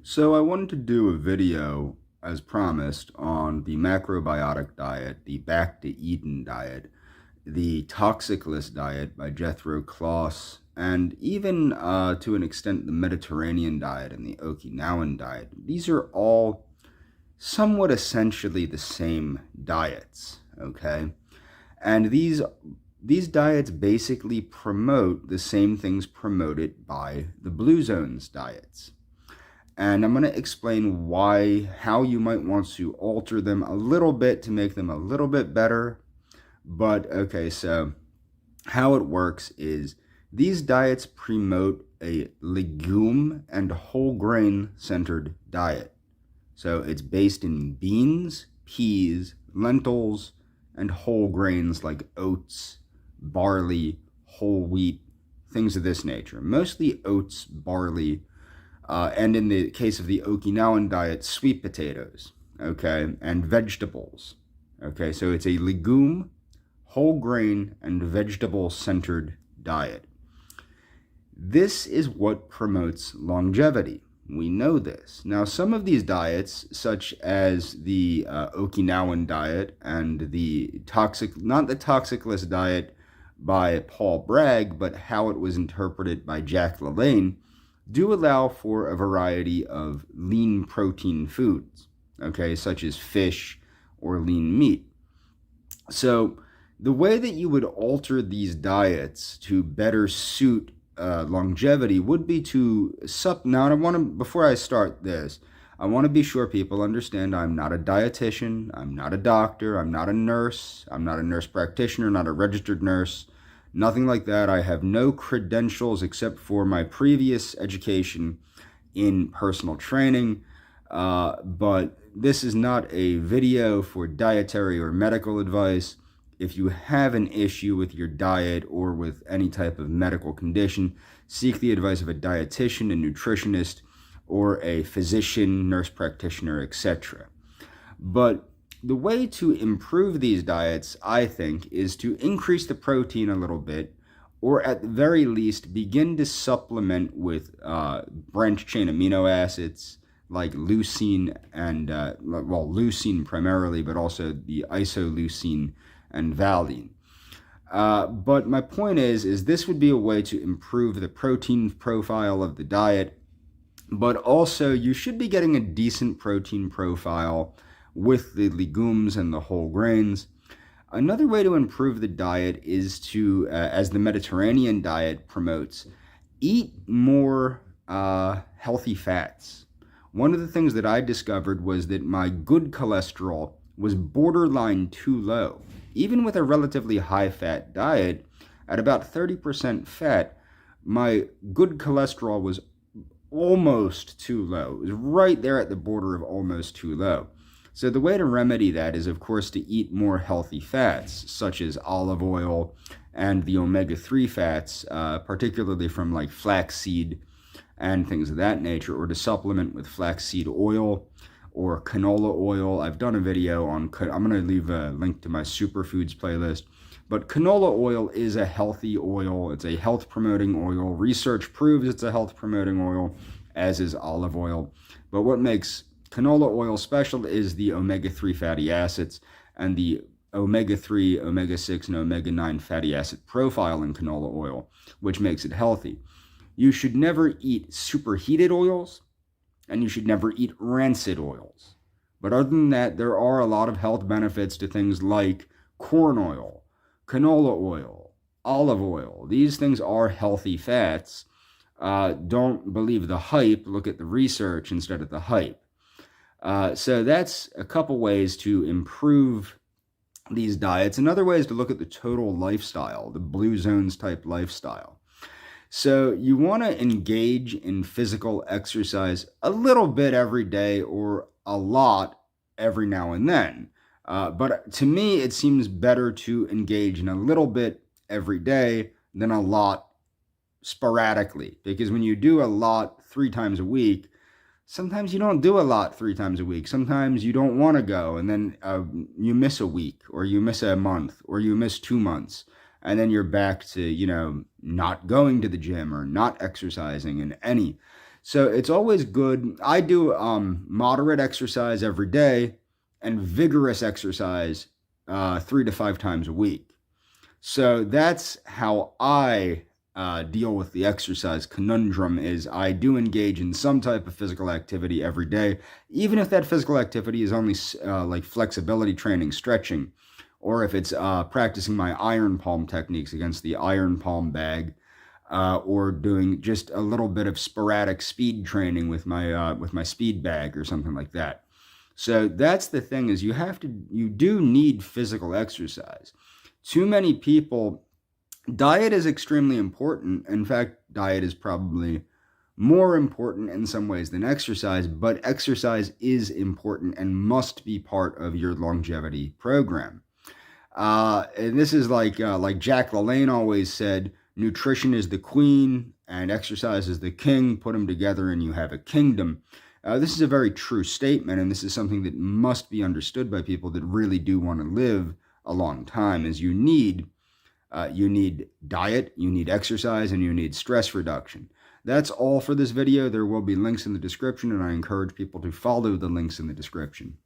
So I wanted to do a video, as promised, on the macrobiotic diet, the Back to Eden diet, the toxicless diet by Jethro Kloss, and even to an extent the Mediterranean diet and the Okinawan diet. These are all somewhat essentially the same diets, okay? And these diets basically promote the same things promoted by the Blue Zones diets. And I'm going to explain how you might want to alter them a little bit to make them a little bit better. But okay, so how it works is these diets promote a legume and whole grain centered diet. So it's based in beans, peas, lentils, and whole grains like oats, barley, whole wheat, things of this nature. Mostly oats, barley, and in the case of the Okinawan diet, sweet potatoes, okay, and vegetables. Okay, so it's a legume, whole grain, and vegetable centered diet. This is what promotes longevity. We know this. Now, some of these diets, such as the Okinawan diet and the not the toxicless diet by Paul Bragg, but how it was interpreted by Jack LaLanne, do allow for a variety of lean protein foods, okay, such as fish or lean meat. So the way that you would alter these diets to better suit longevity would be to now before I start this, I want to be sure people understand I'm not a dietitian, I'm not a doctor, I'm not a nurse practitioner, not a registered nurse. Nothing like that. I have no credentials except for my previous education in personal training. But this is not a video for dietary or medical advice. If you have an issue with your diet or with any type of medical condition, seek the advice of a dietitian, a nutritionist, or a physician, nurse practitioner, etc. But the way to improve these diets, I think, is to increase the protein a little bit, or at the very least, begin to supplement with branched chain amino acids like leucine and, leucine primarily, but also the isoleucine and valine. But my point is this would be a way to improve the protein profile of the diet, but also you should be getting a decent protein profile with the legumes and the whole grains. Another way to improve the diet is to, as the Mediterranean diet promotes, eat more healthy fats. One of the things that I discovered was that my good cholesterol was borderline too low. Even with a relatively high-fat diet, at about 30% fat, my good cholesterol was almost too low. It was right there at the border of almost too low. So the way to remedy that is, of course, to eat more healthy fats, such as olive oil and the omega-3 fats, particularly from like flaxseed and things of that nature, or to supplement with flaxseed oil or canola oil. I've done a video on, I'm going to leave a link to my superfoods playlist, but canola oil is a healthy oil. It's a health-promoting oil. Research proves it's a health-promoting oil, as is olive oil. But what makes canola oil special is the omega-3 fatty acids and the omega-3, omega-6, and omega-9 fatty acid profile in canola oil, which makes it healthy. You should never eat superheated oils, and you should never eat rancid oils. But other than that, there are a lot of health benefits to things like corn oil, canola oil, olive oil. These things are healthy fats. Don't believe the hype. Look at the research instead of the hype. So that's a couple ways to improve these diets. Another way is to look at the total lifestyle, the Blue Zones type lifestyle. So you want to engage in physical exercise a little bit every day or a lot every now and then. But to me, it seems better to engage in a little bit every day than a lot sporadically. Because when you do a lot 3 times a week, sometimes you don't do a lot 3 times a week. Sometimes you don't want to go, and then you miss a week, or you miss a month, or you miss 2 months. And then you're back to, not going to the gym or not exercising in any. So it's always good. I do moderate exercise every day and vigorous exercise 3 to 5 times a week. So that's how I deal with the exercise conundrum. Is I do engage in some type of physical activity every day, even if that physical activity is only like flexibility training, stretching, or if it's practicing my iron palm techniques against the iron palm bag, or doing just a little bit of sporadic speed training with my speed bag or something like that. So that's the thing, is you do need physical exercise. Too many people, diet is extremely important. In fact, diet is probably more important in some ways than exercise, but exercise is important and must be part of your longevity program. And this is like Jack LaLanne always said, nutrition is the queen and exercise is the king. Put them together and you have a kingdom. This is a very true statement, and this is something that must be understood by people that really do want to live a long time. Is you need diet, you need exercise, and you need stress reduction. That's all for this video. There will be links in the description, and I encourage people to follow the links in the description.